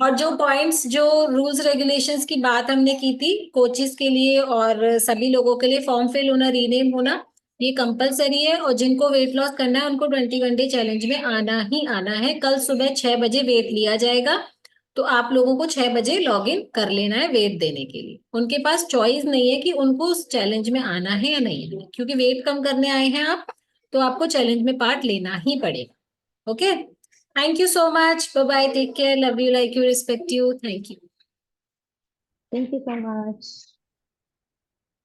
और जो पॉइंट्स, जो रूल्स रेगुलेशंस की बात हमने की थी कोचेस के लिए और सभी लोगों के लिए, फॉर्म फिल होना, रीनेम होना, ये कंपलसरी है, और जिनको वेट लॉस करना है उनको 21 डे चैलेंज में आना ही आना है। कल सुबह 6 बजे वेट लिया जाएगा, तो आप लोगों को 6 बजे लॉग इन कर लेना है वेट देने के लिए। उनके पास चॉइस नहीं है कि उनको उस चैलेंज में आना है या नहीं आना है, क्योंकि वेट कम करने आए हैं आप, तो आपको चैलेंज में पार्ट लेना ही पड़ेगा। Okay, thank you so much, bye bye, take care, love you, like you, respect you, thank you. Thank you so much.